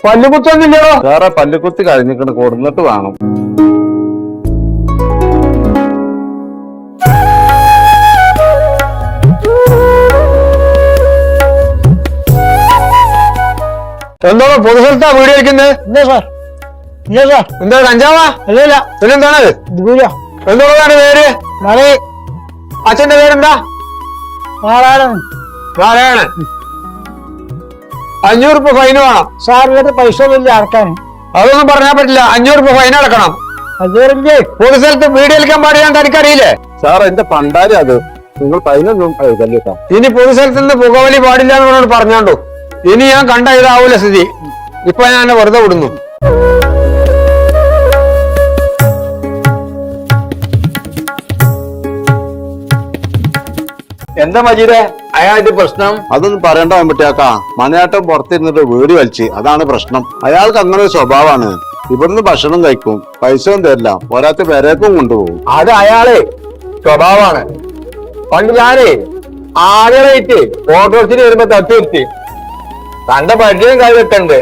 പല്ലുകുത്തൊന്നുമില്ലടോ വേറെ പല്ലുകുത്തി കഴിഞ്ഞിട്ട് കൊടുന്നിട്ട് വേണം. എന്തോ പൊതുസ്ഥലത്താ വീട് കളിക്കുന്നത്? ഇല്ല സാർ, ഇല്ല സാർ. എന്താ കഞ്ചാവാ? അല്ലല്ല, പിന്നെന്താണ്? എന്തോടാണ് പേര്? അച്ഛന്റെ പേരെന്താ? നാരായണൻ. നാരായണൻ. 500 രൂപ ഫൈന് വേണം സാർ. ഇവിടുത്തെ പൈസ ഒന്നുമില്ല അടക്കാൻ. അതൊന്നും പറഞ്ഞാൽ പറ്റില്ല. 500 രൂപ ഫൈൻ അടക്കണം. അതുവരെ പൊതുസ്ഥലത്ത് വീട് കളിക്കാൻ പാടില്ല തനിക്കറിയില്ലേ? സാർ എന്റെ പണ്ടാരി അത് നിങ്ങൾ പതിനൊന്നും എഴുതല്ലേട്ടാ. ഇനി പൊതുസ്ഥലത്ത് നിന്ന് പുകവലി പാടില്ല എന്നോട് പറഞ്ഞോണ്ടു. ഇനി ഞാൻ കണ്ട ഇതാവൂല സ്ഥിതി. ഇപ്പൊ ഞാൻ എന്നെ വെറുതെ വിടുന്നു. എന്താ മജീദേ അയാളുടെ പ്രശ്നം? അതൊന്നും പറയണ്ട പറ്റിയാക്കാ. മനയാട്ടം പുറത്തിരുന്നിട്ട് വീട് വലിച്ച്, അതാണ് പ്രശ്നം. അയാൾക്ക് അങ്ങനെ ഒരു സ്വഭാവമാണ്. ഇവിടുന്ന് ഭക്ഷണം കഴിക്കും, പൈസ ഒന്നും തരില്ല, പോരാത്ത പേരേക്കും കൊണ്ടുപോകും. അത് അയാളെ സ്വഭാവമാണ്. പണ്ട് ഞാനേ ആളുകളായിട്ട് ഓട്ടോറിച്ചിന് വരുമ്പോ തട്ടി നിർത്തി തന്റെ പരിചയം കൈവെക്കണ്ട്.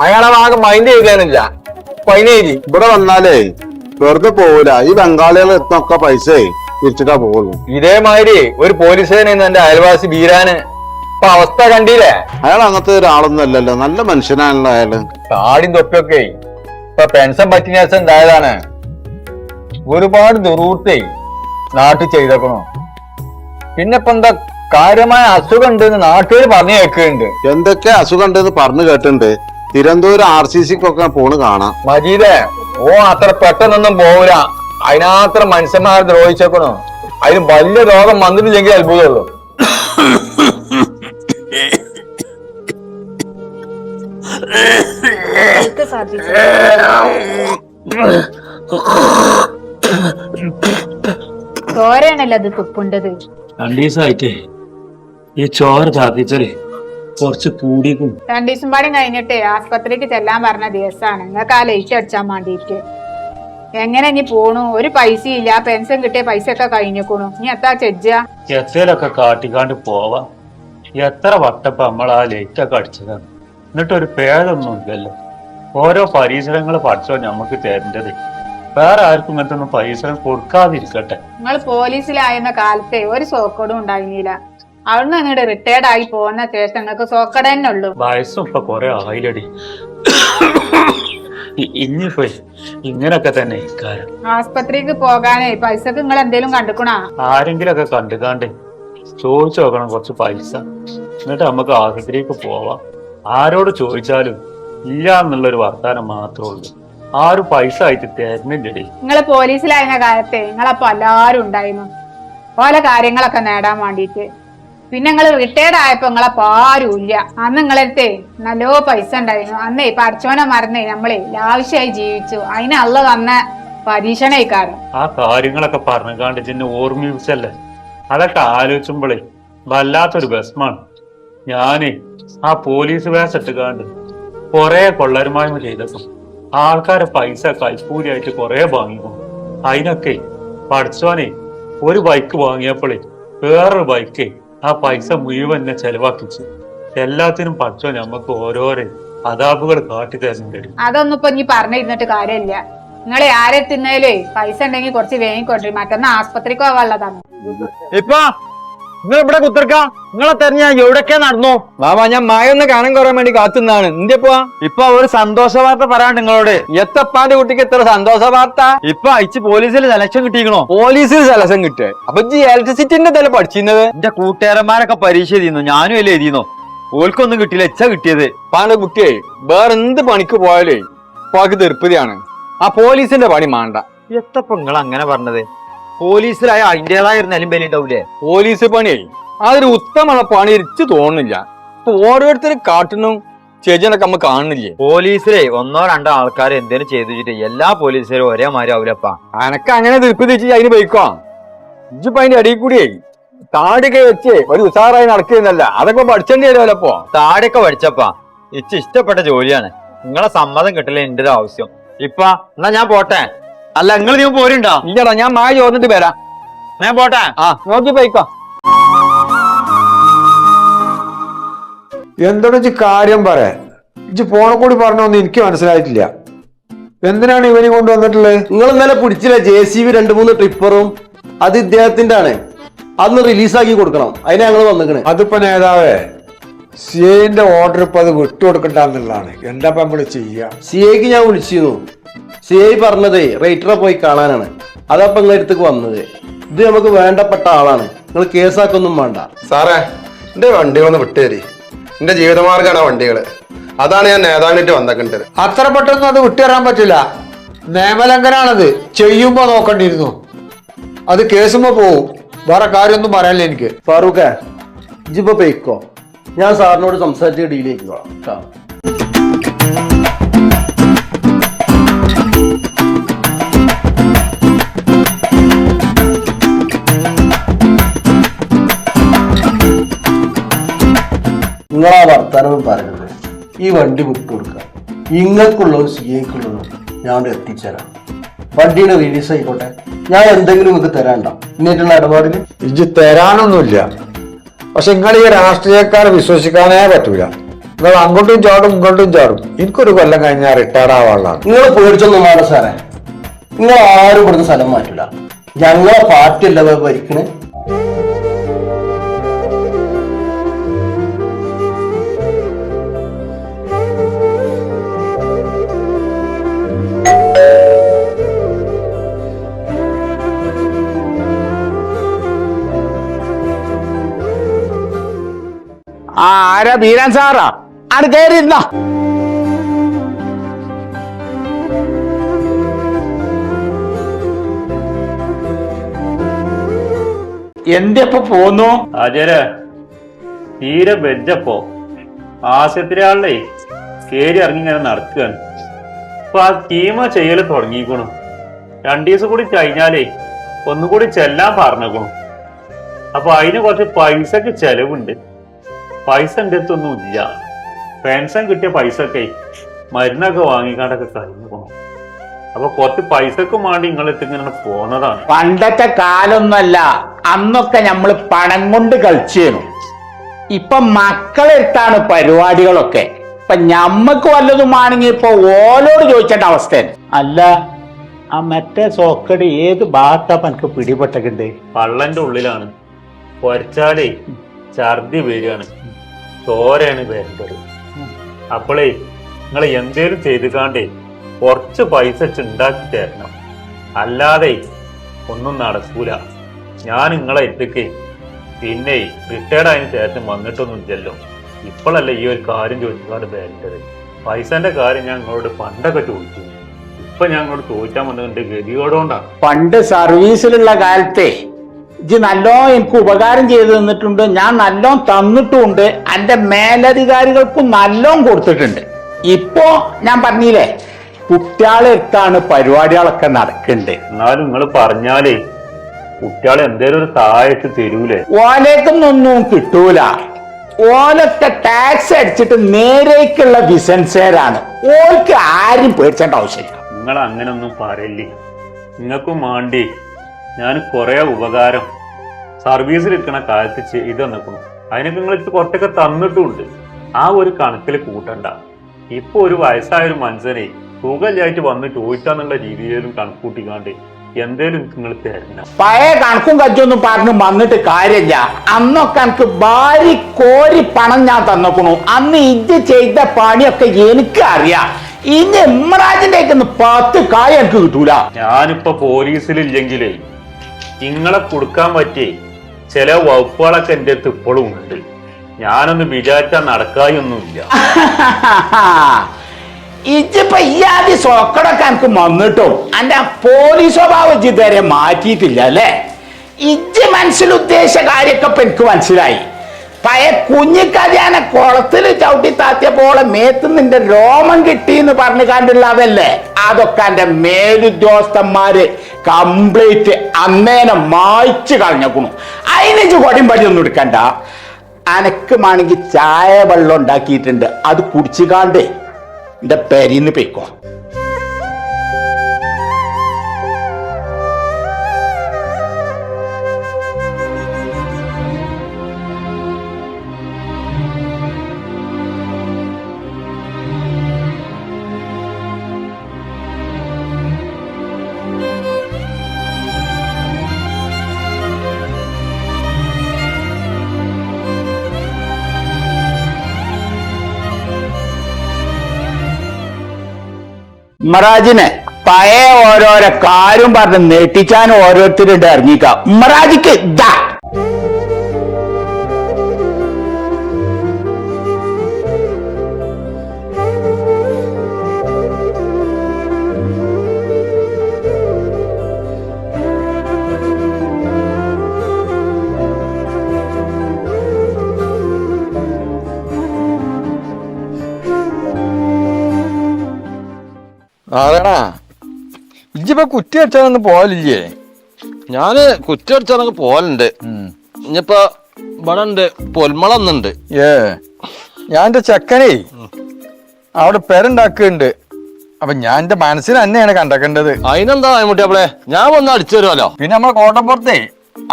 അയാളെ ഭാഗം മൈൻഡ് ചെയ്തേനില്ല. പൈനേരി ഇവിടെ വന്നാലേ വെറുതെ പോകൂല. ഈ ബംഗാളികൾ എത്തുന്നൊക്കെ പൈസ തിരിച്ചിട്ടാ പോകുള്ളൂ. ഇതേമാതിരി ഒരു പോലീസുകാരൻ എന്റെ അയൽവാസി ബീരാന് ഇപ്പൊ അവസ്ഥ കണ്ടില്ലേ? അയാൾ അങ്ങനത്തെ ഒരാളൊന്നും അല്ലല്ലോ, നല്ല മനുഷ്യനാണല്ലോ അയാള്. താടിയും തൊപ്പിയൊക്കെ ഇപ്പൊ പെൻഷൻ പറ്റിയ ശേഷം ഉണ്ടായതാണ്. ഒരുപാട് ദുരൂർത്തേ നാട്ടിൽ ചെയ്തേക്കണോ. പിന്നെ ഇപ്പൊ എന്താ കാര്യമായ അസുഖം ഉണ്ടെന്ന് നാട്ടുകാർ പറഞ്ഞു കേൾക്കുന്നുണ്ട്. എന്തൊക്കെ അസുഖം ഉണ്ടെന്ന് പറഞ്ഞു കേട്ടിട്ടുണ്ട്. തിരുവനന്തപുരം RCCക്കൊക്കെ പോണ് കാണാം. മജീദേ, ഓ അത്ര പെട്ടെന്നൊന്നും പോവില്ല. അതിനാത്ര മനുഷ്യന്മാരെ ദ്രോഹിച്ചേക്കണോ. അതിന് വലിയ രോഗം വന്നിട്ടില്ലെങ്കിൽ അത്ഭുതമുള്ളൂ. ചോരയാണല്ലോ അത് തുപ്പുണ്ടത്. 2 ദിവസമായിട്ടേ ഈ ചോര ഛർദിച്ചേ കുറച്ച് കൂടിക്കും. 2 ദിവസം പാടും കഴിഞ്ഞിട്ടേ ആസ്പത്രിക്ക് ചെല്ലാൻ പറഞ്ഞ ദിവസമാണ്. നിങ്ങൾക്ക് ആ ലൈറ്റ് അടിച്ചാൻ വേണ്ടിയിട്ട്. എങ്ങനെ ഇനി പോണു? ഒരു പൈസ ഇല്ല. പെൻഷൻ കിട്ടിയ പൈസ ഒക്കെ കഴിഞ്ഞേക്കണു. ഇനി എത്താ ചെജ്ജ? എത്രയിലൊക്കെ കാട്ടിക്കാണ്ട് പോവാ. എത്ര വട്ടപ്പ നമ്മൾ ആ ലൈറ്റൊക്കെ അടിച്ചതാണ്. എന്നിട്ടൊരു പേരൊന്നും ഇല്ലല്ലോ. ഓരോ പരിസരങ്ങൾ പഠിച്ചോ നമുക്ക് തരേണ്ടത്. വേറെ ആർക്കും ഇങ്ങനത്തെ ഒന്നും പരിസരം കൊടുക്കാതിരിക്കട്ടെ. നിങ്ങൾ പോലീസിലായിരുന്ന കാലത്തെ ഒരു സോക്കോടും ഉണ്ടായിരുന്നില്ല. അവിടുന്ന് അങ്ങോട്ട് റിട്ടയർഡ് ആയി പോകുന്ന ശേഷം നിങ്ങൾക്ക് സോക്കട തന്നെ ഉള്ളു. വയസ്സും ഇപ്പൊ കൊറേ ആയില്ലടി. ഇനിയിപ്പോ ഇങ്ങനൊക്കെ തന്നെ ഇക്കാരം. ആസ്പത്രിക്ക് പോകാനേ പൈസക്ക് നിങ്ങൾ എന്തേലും കണ്ടുക്കണാ? ആരെങ്കിലും ഒക്കെ കണ്ടുകാണ്ട് ചോദിച്ചു നോക്കണം കുറച്ച് പൈസ. എന്നിട്ട് നമുക്ക് ആസ്പത്രിക്ക് പോവാം. ആരോട് ചോദിച്ചാലും ഇല്ല എന്നുള്ളൊരു വർത്താനം മാത്രമേ ഉള്ളൂ. ആരും പൈസ ആയിട്ട് തരുന്നില്ലടി. നിങ്ങൾ പോലീസിലായിരുന്ന കാലത്തെ നിങ്ങളപ്പോ എല്ലാരും ഉണ്ടായിരുന്നു ഓരോ കാര്യങ്ങളൊക്കെ നേടാൻ വേണ്ടിയിട്ട്. പിന്നെ നിങ്ങൾ റിട്ടയർഡ് ആയപ്പോ നിങ്ങളപ്പോ ആരും ഇല്ല. അന്ന് നിങ്ങളടുത്തേ നല്ലോ പൈസ ഉണ്ടായിരുന്നു. അന്നേ പഠിച്ചോനെ മറന്നേ നമ്മളെ ലാവശ്യമായി ജീവിച്ചു. അതിന് അള്ള തന്ന പരീക്ഷണക്കാരൻ. ആ കാര്യങ്ങളൊക്കെ പറഞ്ഞുകാണ്ട് ചെന്ന് ഓർമ്മിപ്പിച്ചല്ലേ. അതൊക്കെ ആലോചിച്ചുമ്പോഴേ വല്ലാത്തൊരു വിഷമാണ്. ഞാനേ ആ പോലീസ് വേഷട്ടുകാണ്ട് കൊറേ കൊള്ളരുമായ്മ ചെയ്തേക്കും. ആൾക്കാരെ പൈസ കൈക്കൂലിയായിട്ട് കൊറേ വാങ്ങിക്കും. അതിനൊക്കെ പഠിച്ചോനെ ഒരു ബൈക്ക് വാങ്ങിയപ്പോഴേ വേറൊരു ബൈക്ക് ആ പൈസ മുഴുവൻ എന്നെ ചെലവാക്കിച്ചു. എല്ലാത്തിനും പഠിച്ചോ നമുക്ക് ഓരോരോ അതാപുകൾ കാട്ടിത്തരുന്നുണ്ട്. അതൊന്നും ഇപ്പൊ ഇനി പറഞ്ഞിരുന്നിട്ട് കാര്യമില്ല. നിങ്ങളെ ആരെ തിന്നേലേ പൈസ ഉണ്ടെങ്കിൽ കുറച്ച് വേങ്ങിക്കൊണ്ടിരി. മറ്റന്നാ ആസ്പത്രിക്ക് പോകാനുള്ളതാണ്. ഇപ്പൊ നിങ്ങൾ ഇവിടെ കുത്തിർക്കാം. നിങ്ങളെ തെരഞ്ഞ എവിടൊക്കെ നടന്നു? മാമാ, ഞാൻ മായൊന്ന് കാണാൻ കുറയാൻ വേണ്ടി കാത്തുനിന്നാണ്. ഇപ്പൊ ഒരു സന്തോഷ വാർത്ത പറയാണ്ട് നിങ്ങളോട്. എത്തപ്പാന്റെ കുട്ടിക്ക് ഇത്ര സന്തോഷ വാർത്ത? ഇപ്പൊ അയച്ച് പോലീസിൽ സെലക്ഷൻ കിട്ടിക്കണോ? പോലീസിൽ സെലക്ഷൻ കിട്ടുക. അപ്പൊ ഇലക്ട്രിസിറ്റിന്റെ തല പഠിച്ചിരുന്നത്? എന്റെ കൂട്ടുകാരന്മാരൊക്കെ പരീക്ഷ എഴുതിയിരുന്നു. ഞാനും അല്ലേ എഴുതിന്നോ. ഓൽക്കൊന്നും കിട്ടിയില്ല, എച്ച കിട്ടിയത്. പാന്റെ കുട്ടിയെ വേറെ എന്ത് പണിക്ക് പോയാലേ ഇപ്പൊ തീർപ്പതിയാണ്. ആ പോലീസിന്റെ പണി മാണ്ട. എത്തപ്പോ നിങ്ങൾ അങ്ങനെ പറഞ്ഞത്? പോലീസിലായ അതിൻ്റെതായ ഒരു നിലം ഉണ്ടാവൂലേ? പോലീസ് പണിയായി അതൊരു ഉത്തമ പണി ഇരിച്ചു തോന്നുന്നില്ല. ഇപ്പൊ ഓരോരുത്തരും കാട്ടുന്നു ചേച്ചനൊക്കെ നമ്മ കാണുന്നില്ലേ? പോലീസിലെ 1-2 ആൾക്കാർ എന്തേലും ചെയ്തു വെച്ചിട്ട് എല്ലാ പോലീസുകാരും ഒരേ മാതിരി ആവൂലപ്പാ. അനക്ക് അങ്ങനെ തീർപ്പ് തെച്ച് അതിന് പോയിക്കോ. ഇജ്ജിപ്പോ അതിന്റെ അടിയിൽ കൂടിയേ താടിയൊക്കെ വെച്ച് ഒരു ഉഷാറായി നടക്കുന്നല്ല. അതൊക്കെ പഠിച്ചേണ്ടി വരുമല്ലോ. താടിയൊക്കെ പഠിച്ചപ്പാ ഇച്ച് ഇഷ്ടപ്പെട്ട ജോലിയാണ്. നിങ്ങളെ സമ്മതം കിട്ടില്ല എന്റെ ഒരു ആവശ്യം. എന്നാ ഞാൻ പോട്ടെ. അല്ല, നിങ്ങൾ നീ പോരുണ്ടോ? ഇല്ലടാ, ഞാൻ മായ ചോദിച്ചിട്ട് വരാം. ഞാൻ പോട്ടെ. നോക്കി പോയിക്കോ. എന്തൊക്കെ കാര്യം പറയാ. ഇജ്ജ് ഫോണെ കൂടി പറഞ്ഞൊന്നും എനിക്ക് മനസ്സിലായിട്ടില്ല. എന്തിനാണ് ഇവനെ കൊണ്ടുവന്നിട്ടുള്ളത്? നിങ്ങൾ ഇന്നലെ പിടിച്ചില്ല JCB 2-3 ട്രിപ്പറും, അത് ഇദ്ദേഹത്തിന്റെ ആണ്. അതൊന്ന് റിലീസാക്കി കൊടുക്കണം. അതിനെ ഞങ്ങൾ വന്നിക്കണേ. അതിപ്പോ നേതാവേ, CAന്റെ ഓർഡർ ഇപ്പൊ അത് വിട്ടുകൊടുക്കണ്ടെന്നുള്ളതാണ്. എന്താ നമ്മള് ചെയ്യാ? CAക്ക് ഞാൻ വിളിച്ചിരുന്നു. CA പറഞ്ഞതേ റേറ്ററെ പോയി കാണാനാണ്. അതപ്പൊ നിങ്ങളുടെ അടുത്തേക്ക് വന്നത്. ഇത് നമുക്ക് വേണ്ടപ്പെട്ട ആളാണ്. നിങ്ങൾ കേസാക്കൊന്നും വേണ്ട. സാറേ, എന്റെ വണ്ടികളൊന്ന് വിട്ടുതരി. എന്റെ ജീവിതമാർഗമാണ് ആ വണ്ടികള്. അതാണ് ഞാൻ നേതാവിനായിട്ട് വന്നേക്കേണ്ടത്. അത്ര പെട്ടെന്ന് അത് വിട്ടുതരാൻ പറ്റില്ല. നിയമലംഘനാണത്. ചെയ്യുമ്പോ നോക്കണ്ടിരുന്നു. അത് കേസുമ്പോ പോവും. വേറെ കാര്യമൊന്നും പറയാനില്ല എനിക്ക്. ഫാറൂഖേ, ഇജിപ്പോ പോയിക്കോ. ഞാൻ സാറിനോട് സംസാരിച്ച് ഡീൽ ചെയ്തോളാം കേട്ടോ. നിങ്ങളാ വർത്തമാനം പറയുന്നത്. ഈ വണ്ടി വിട്ടുകൊടുക്കുക. ഇങ്ങൾക്കുള്ളതും CAക്കുള്ളതും ഞാൻ അവിടെ എത്തിച്ചേരാം. വണ്ടിയുടെ റിലീസ് ആയിക്കോട്ടെ. ഞാൻ എന്തെങ്കിലും നിങ്ങൾക്ക് തരാണ്ടോ ഇന്നിട്ടുള്ള ഇടപാടിന്? ഇജ്ജ് തരാനൊന്നുമില്ല. പക്ഷെ നിങ്ങൾ ഈ രാഷ്ട്രീയക്കാരെ വിശ്വസിക്കാനേ പറ്റൂല. നിങ്ങൾ അങ്ങോട്ടും ചാടും ഇങ്ങോട്ടും ചാടും. എനിക്കൊരു കൊല്ലം കഴിഞ്ഞാൽ റിട്ടയർഡ് ആവാനുള്ളതാണ്. നിങ്ങൾ പേടിച്ചൊന്നും വേണ്ട സാറേ. നിങ്ങൾ ആരും ഇവിടുന്ന് സ്ഥലം മാറ്റില്ല. ഞങ്ങളെ പാർട്ടി അല്ല ഭരിക്കണേ. ആരാ? ബീരാൻ സാറാ? ആണ് കയറിയിരുന്ന. എന്തിപ്പോ പോന്നു? ആചാര്യ തീരെ വെച്ചപ്പോ ആശുപത്രി ആളിലേ കേറി ഇറങ്ങി ഇങ്ങനെ നടക്കുകയാണ്. അപ്പൊ ആ ടീമ ചെയ്യല് തുടങ്ങിക്കണു. 2 ദിവസം കൂടി കഴിഞ്ഞാലേ ഒന്നുകൂടി ചെല്ലാൻ പറഞ്ഞേക്കണു. അപ്പൊ അതിന് കുറച്ച് പൈസക്ക് ചെലവുണ്ട്. പൈസ എൻ്റെ അടുത്തൊന്നും ഇല്ല. പെൻഷൻ കിട്ടിയ പൈസ ഒക്കെ മരുന്നൊക്കെ വാങ്ങിക്കാണ്ടൊക്കെ കഴിഞ്ഞു പോകണം. അപ്പൊ കുറച്ച് പൈസക്കും വേണ്ടി നിങ്ങളെടുത്ത് ഇങ്ങനെ പോന്നതാണ്. പണ്ടത്തെ കാലൊന്നുമല്ല. അന്നൊക്കെ നമ്മള് പണം കൊണ്ട് കളിച്ചേനു. ഇപ്പൊ മക്കളെടുത്താണ് പരിപാടികളൊക്കെ. ഇപ്പൊ ഞമ്മക്ക് വല്ലതും ആണെങ്കിൽ ഇപ്പൊ ഓലോട് ചോദിച്ചേണ്ട അവസ്ഥ. അല്ല, ആ മറ്റേ സോക്കട് ഏത് ഭാഗത്താ എനിക്ക് പിടിപെട്ടത്? പള്ളന്റെ ഉള്ളിലാണ്. പൊരച്ചാലേ ഛർദി വരികയാണ്. ചോരയാണ് വേണ്ടത്. അപ്പോളേ നിങ്ങൾ എന്തേലും ചെയ്തുകാണ്ടേ കുറച്ച് പൈസ ഉണ്ടാക്കി തരണം. അല്ലാതെ ഒന്നും നടക്കൂല. ഞാൻ നിങ്ങളെ എത്തിക്കേ. പിന്നെ റിട്ടയർഡ് ആയതിനു ശേഷം വന്നിട്ടൊന്നും ഇല്ലല്ലോ. ഇപ്പോഴല്ല ഈ ഒരു കാര്യം ചോദിക്കാണ്ട് വേണ്ടത്. പൈസന്റെ കാര്യം ഞാൻ നിങ്ങളോട് പണ്ടൊക്കെ ചോദിച്ചു. ഇപ്പൊ ഞാൻ നിങ്ങളോട് ചോദിച്ചാൽ വന്നതിന്റെ ഗതിയോടുകൊണ്ടാണ്. പണ്ട് സർവീസിലുള്ള കാലത്തെ ഇജ്ജ് നല്ലോ എനിക്ക് ഉപകാരം ചെയ്തു തന്നിട്ടുണ്ട്. ഞാൻ നല്ലോ തന്നിട്ടുമുണ്ട്. എന്റെ മേലധികാരികൾക്കും നല്ലോ കൊടുത്തിട്ടുണ്ട്. ഇപ്പോ ഞാൻ പറഞ്ഞില്ലേ, കുട്ടികളെ എടുത്താണ് പരിപാടികളൊക്കെ നടക്കണ്ടേ. എന്നാലും നിങ്ങൾ പറഞ്ഞാലേ കുട്ടികളെ എന്തേലും ഒരു സഹായിട്ട് തരൂലേ? ഓലേക്കൊന്നും കിട്ടൂല. ഓലൊക്കെ ടാക്സ് അടിച്ചിട്ട് നേരേക്കുള്ള ബിസിനസ്സുകാരാണ്. ഓൾക്ക് ആരും പേടിച്ചേണ്ട ആവശ്യമില്ല. നിങ്ങൾ അങ്ങനൊന്നും പറയില്ലേ. നിങ്ങൾക്കും വേണ്ടി ഞാൻ കുറെ ഉപകാരം സർവീസിൽ ഇരിക്കണ കാലത്ത് ചെയ്തു തന്നിക്കണം. അതിനൊക്കെ നിങ്ങൾ കുറച്ചൊക്കെ തന്നിട്ടുമുണ്ട്. ആ ഒരു കണക്കിൽ കൂട്ടണ്ട. ഇപ്പൊ ഒരു വയസ്സായൊരു മനുഷ്യനെ സുഖമില്ലായിട്ട് വന്ന് ചോദിക്കാന്നുള്ള രീതിയിലും കണക്കൂട്ടിക്കാണ്ട് എന്തേലും നിങ്ങൾ തരണം. പഴയ കണക്കും കച്ചൊന്നും പറഞ്ഞു വന്നിട്ട് കാര്യമില്ല. അന്നൊക്കെ എനിക്ക് ഭാര്യ കോരി പണം ഞാൻ തന്നേക്കണു. അന്ന് ഇത് ചെയ്ത പണിയൊക്കെ എനിക്ക് അറിയാം. ഇനി ഇമ്രാജിന്റെ 10 കായ എനിക്ക് കിട്ടൂല. ഞാനിപ്പോ പോലീസിലില്ലെങ്കിലേ നിങ്ങളെ കൊടുക്കാൻ പറ്റിയേ ചില വകുപ്പുകളൊക്കെ എൻ്റെ അടുത്ത് ഇപ്പോഴും ഉണ്ട്. ഞാനൊന്ന് വിചാരിച്ചാൽ നടക്കായൊന്നുമില്ല. ഇജിപ്പോ ഈ ആദ്യം സോക്കടൊക്കെ എനിക്ക് വന്നിട്ടും എന്റെ പോലീസ് സ്വഭാവം ഇതുവരെ മാറ്റിയിട്ടില്ല അല്ലേ? ഇജ്ജ് മനസ്സിൽ ഉദ്ദേശിച്ച കാര്യമൊക്കെ ഇപ്പൊ എനിക്ക് മനസ്സിലായി. പഴയ കുഞ്ഞിക്കല്യാണ കുളത്തില് ചവിട്ടി താത്തിയപ്പോലെ മേത്ത് നിന്റെ രോമം കിട്ടിയെന്ന് പറഞ്ഞു കണ്ടുള്ളതല്ലേ? അതൊക്കെ എന്റെ മേലുദ്യോഗസ്ഥന്മാര് കംപ്ലീറ്റ് അന്നേനെ മായ്ച്ചു കളഞ്ഞേക്കണു. അതിന് കൊടിമ്പടിയൊന്നും എടുക്കണ്ട. അനക്ക് വേണമെങ്കിൽ ചായ വെള്ളം ഉണ്ടാക്കിയിട്ടുണ്ട്. അത് കുടിച്ചുകാണ്ട് എന്റെ പെരീന്ന് പോയിക്കോ. ഉമ്മറാജിനെ പഴയ ഓരോരോ കാര്യം പറഞ്ഞ് നെട്ടിച്ചാൻ ഓരോരുത്തരുടെ ഇറങ്ങിക്കാം. ഉമ്മറാജിക്ക് ഇതാ നാരായണ ഇജ്ജിപ്പോ കുറ്റി അടിച്ചാലൊന്നും പോകലില്ലേ? ഞാന് കുറ്റടിച്ചാൽ പോലുണ്ട്. ഇനിയിപ്പോ ഇവിടെ ഉണ്ട് പൊന്മളന്നുണ്ട്. ഞാൻ എന്റെ ചെക്കനേ അവിടെ പെരുണ്ടാക്കുന്നുണ്ട്. അപ്പൊ ഞാൻ എന്റെ മനസ്സിൽ തന്നെയാണ് കണ്ടേക്കേണ്ടത്. അതിനെന്താ മുട്ടിയപ്പളെ ഞാൻ വന്ന് അടിച്ചു തരുമല്ലോ. പിന്നെ നമ്മളെ കോട്ടപ്പുറത്തെ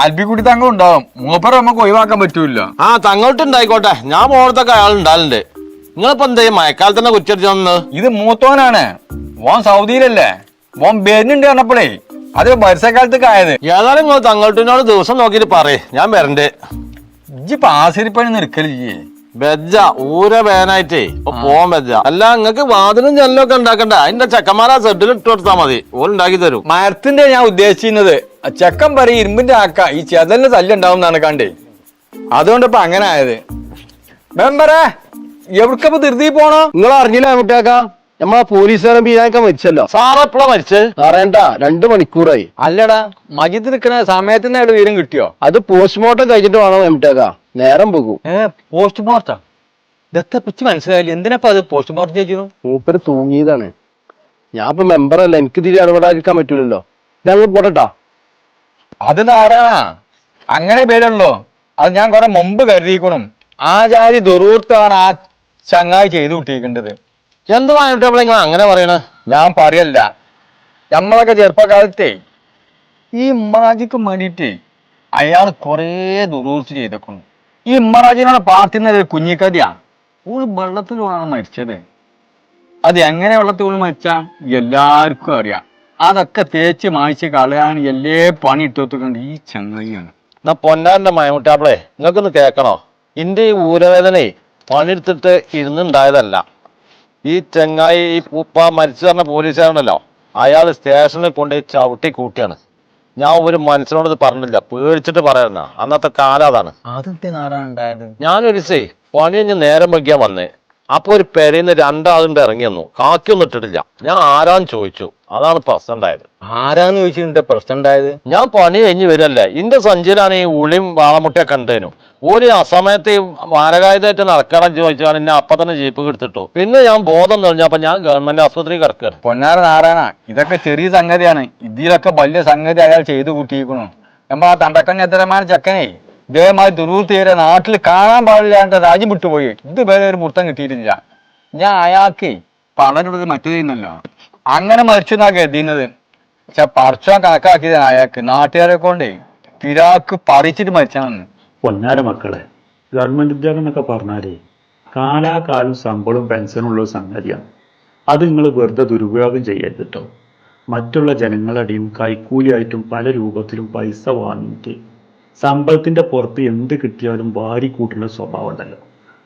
അൽബിക്കുട്ടി തങ്കം ഉണ്ടാവും. മൂപ്പറ് നമുക്ക് ഒഴിവാക്കാൻ പറ്റൂല. ആ തങ്ങോട്ടുണ്ടായിക്കോട്ടെ, ഞാൻ മോളത്തൊക്കെ അയാൾ ഉണ്ടാലുണ്ട്. നിങ്ങളിപ്പോ എന്താ മഴക്കാലത്ത് തന്നെ കുറ്റടിച്ചു? ഇത് മൂത്തോനാണ്. ഓൻ സൗദിയിലല്ലേ, ഓൻ വരുന്നുണ്ട് പറഞ്ഞപ്പോഴേ അത് വർഷക്കാലത്തേക്ക് ആയത്. ഏതായാലും നിങ്ങൾ തങ്ങോട്ടിനോട് ദിവസം നോക്കിട്ട് പറയേ, ഞാൻ വരണ്ടേ. ഇജ്ജ് പാസിരിപ്പണി നിൽക്കലില്ലേ? വെജ ഊര വേനായിട്ടേ ഇപ്പൊ പോവാൻ വെജ. അല്ല നിങ്ങക്ക് വാതിലും ജനലൊക്കെ ഉണ്ടാക്കണ്ട, അതിന്റെ ചെക്കന്മാരാ സെഡിൽ ഇട്ട് കൊടുത്താൽ മതി, ഓലുണ്ടാക്കി തരും. മരത്തിന്റെ ഞാൻ ഉദ്ദേശിക്കുന്നത് ചെക്കൻ പറയും ഇരുമ്പിന്റെ ആക്ക ഈ ചെതലിന് തല്ലുണ്ടാവും എന്നാണ് കണ്ടേ. അതുകൊണ്ടിപ്പോ അങ്ങനെ ആയത്. മെമ്പറേ എവിടക്കപ്പോ ധൃതി പോണോ? നിങ്ങൾ അറിഞ്ഞില്ല മുട്ടാക്ക, നമ്മളെ പോലീസുകാരൻ ബീനാക്ക മരിച്ചല്ലോ. സാറ് എപ്പോഴാ മരിച്ചത്? അറിയണ്ട, 2 മണിക്കൂറായി. അല്ലടാ മജിദ് നിൽക്കുന്ന സമയത്തിന് വിവരം കിട്ടിയോ? അത് പോസ്റ്റ്മോർട്ടം കഴിഞ്ഞിട്ട് വേണം മുട്ടാക്ക, നേരം പോകും. പോസ്റ്റ്മോർട്ടം ഇതൊക്കെ പിച്ച് മനസ്സിലായില്ല. എന്തിനാ അത് പോസ്റ്റ്മോർട്ടം ചെയ്തു? മൂപ്പര് തൂങ്ങിയതാണ്. ഞാൻ ഇപ്പൊ മെമ്പറല്ല, എനിക്ക് ഇതിൽ ഇടപെടാതിരിക്കാൻ പറ്റൂലല്ലോ. ഞങ്ങൾ പോട്ടെട്ടാ. അത് നാരായണ അങ്ങനെ പേരുള്ളൂ. അത് ഞാൻ കുറെ മുമ്പ് കരുതിക്കണം. ആ ജാതി ദുരൂർത്താണ് ആ ചങ്ങായി ചെയ്തു കൂട്ടിയിരിക്കേണ്ടത്. എന്തുവാ മുട്ടിയപ്പളെ നിങ്ങൾ അങ്ങനെ പറയണേ? ഞാൻ പറയല്ല, നമ്മളൊക്കെ ചെറുപ്പകാലത്തെ ഈ ഇമ്മറാജിക്ക് വേണ്ടിയിട്ട് അയാൾ കുറേ ദുരൂർത്ത് ചെയ്തേക്കുന്നു. ഈ ഇമ്മറാജിനോട് പാർട്ടുന്ന കുഞ്ഞിക്കതിയാ ഓള് വെള്ളത്തിലാണ് മരിച്ചത്. അത് എങ്ങനെ വെള്ളത്തിൽ ഓള് മരിച്ചാ എല്ലാവർക്കും അറിയാം. അതൊക്കെ തേച്ച് മായ്ച്ച് കളയാൻ എല്ലാ പണി ഇട്ടുകൊണ്ട് ഈ ചങ്ങായിയാണ്. എന്നാ പൊന്നാന്റെ മയമുട്ടാപ്പിളെ നിങ്ങൾക്കൊന്ന് കേക്കണോ? ഇന്റെ ഈ ഊരവേദനയെ പണിയെടുത്തിട്ട് ഇരുന്നുണ്ടായതല്ല. ഈ ചെങ്ങായി ഈ പൂപ്പ മരിച്ചു പറഞ്ഞ പോലീസുകാരനല്ലോ, അയാൾ സ്റ്റേഷനിൽ കൊണ്ട് ചവിട്ടി കൂട്ടിയാണ്. ഞാൻ ഒരു മനുഷ്യനോട് ഇത് പറഞ്ഞില്ല, പേടിച്ചിട്ട് പറയാറുന്ന. അന്നത്തെ കാലം അതാണ്. അതെന്താ നാരായണ ഉണ്ടായത്? ഞാനൊരു പണി കഴിഞ്ഞ് നേരം വയ്ക്കാൻ വന്നേ. അപ്പൊ ഒരു പെരയിന്ന് 2 ആളുണ്ട് ഇറങ്ങി വന്നു. കാക്കിയൊന്നും ഇട്ടിട്ടില്ല. ഞാൻ ആരാന്ന് ചോദിച്ചു, അതാണ് പ്രശ്നം ഉണ്ടായത്. ആരാന്ന് ചോദിച്ചിട്ട് പ്രശ്നം ഉണ്ടായത്? ഞാൻ പണി കഴിഞ്ഞ് വരല്ലേ, ഇന്റെ സഞ്ചിയിലാണ് ഈ ഉളിയും വാളമുട്ടയൊക്കെ ഉണ്ടേനു. ഒരു അസമയത്ത് ഈ മാരകായുധമായിട്ട് നടക്കണം ചോദിച്ചാൽ എന്നെ അപ്പൊ തന്നെ ജീപ്പ് എടുത്തിട്ടു. പിന്നെ ഞാൻ ബോധം തെളിഞ്ഞപ്പോ ഞാൻ ഗവൺമെന്റ് ആശുപത്രി കിടക്കുകയാണ്. പൊന്നാര നാരായണ ഇതൊക്കെ ചെറിയ സംഗതിയാണ്. ഇതിലൊക്കെ വലിയ സംഗതി അയാൾ ചെയ്തു കൂട്ടിയിരിക്കണു. നമ്മ ആ തണ്ടക്കഞ്ഞത്തരമായ ചെക്കനെ ഇതേമാതിരി ദുരൂർത്ത് ചെയ്ത നാട്ടിൽ കാണാൻ പാടില്ലാണ്ട് രാജ്യം വിട്ടുപോയി. ഇതുവരെ ഒരു മുഹൂർത്തം കിട്ടിയിട്ടില്ല. ഞാൻ അയാൾക്ക് പലരുടെ മറ്റു ചെയ്യുന്നല്ലോ, അങ്ങനെ മരിച്ചു എന്നാ കരുതുന്നത്. പക്ഷെ പറച്ചോൻ കണക്കാക്കിയതാണ് അയാൾക്ക്. നാട്ടുകാരെ കൊണ്ടേ പിരാക്ക് പറിച്ചിട്ട് മരിച്ചാണെന്ന്. പൊന്നാര മക്കളെ, ഗവൺമെന്റ് ഉദ്യോഗം എന്നൊക്കെ പറഞ്ഞാലേ കാലാകാലം ശമ്പളവും പെൻഷനും ഉള്ള സംഗതിയാണ്. അത് നിങ്ങൾ വെറുതെ ദുരുപയോഗം ചെയ്യരുത് കേട്ടോ. മറ്റുള്ള ജനങ്ങളുടെയും കൈക്കൂലിയായിട്ടും പല രൂപത്തിലും പൈസ വാങ്ങിയിട്ട് ശമ്പളത്തിന്റെ പുറത്ത് എന്ത് കിട്ടിയാലും വാരി കൂട്ടുന്ന സ്വഭാവം ഉണ്ടല്ലോ,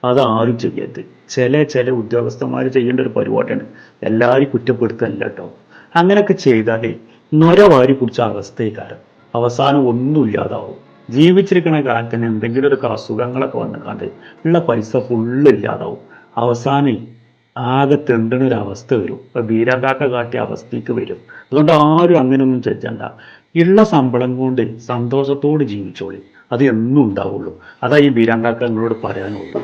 അത് ആരും ചെയ്യരുത്. ചില ഉദ്യോഗസ്ഥന്മാർ ചെയ്യേണ്ട ഒരു പരിപാടിയാണ്. എല്ലാവരും കുറ്റപ്പെടുത്തല്ല കേട്ടോ. അങ്ങനെയൊക്കെ ചെയ്താലേ നൊര വാരി കുടിച്ച അവസ്ഥയെക്കാരം അവസാനം ഒന്നും ഇല്ലാതാവും. ജീവിച്ചിരിക്കുന്ന കാലത്ത് തന്നെ എന്തെങ്കിലും ഒരു അസുഖങ്ങളൊക്കെ വന്നിക്കാണ്ട് ഉള്ള പൈസ ഫുള്ള് ഇല്ലാതാവും. അവസാനം ആകെ തെണ്ടണൊരവസ്ഥ വരും. ഇപ്പൊ ബീരാങ്കാക്ക കാട്ടിയ അവസ്ഥയ്ക്ക് വരും. അതുകൊണ്ട് ആരും അങ്ങനെയൊന്നും ചെയ്യണ്ട. ഉള്ള ശമ്പളം കൊണ്ട് സന്തോഷത്തോട് ജീവിച്ചോളി, അത് എന്നും ഉണ്ടാവുള്ളൂ. അതാ ഈ ബീരാങ്കാക്ക നിങ്ങളോട് പറയാനുള്ളൂ.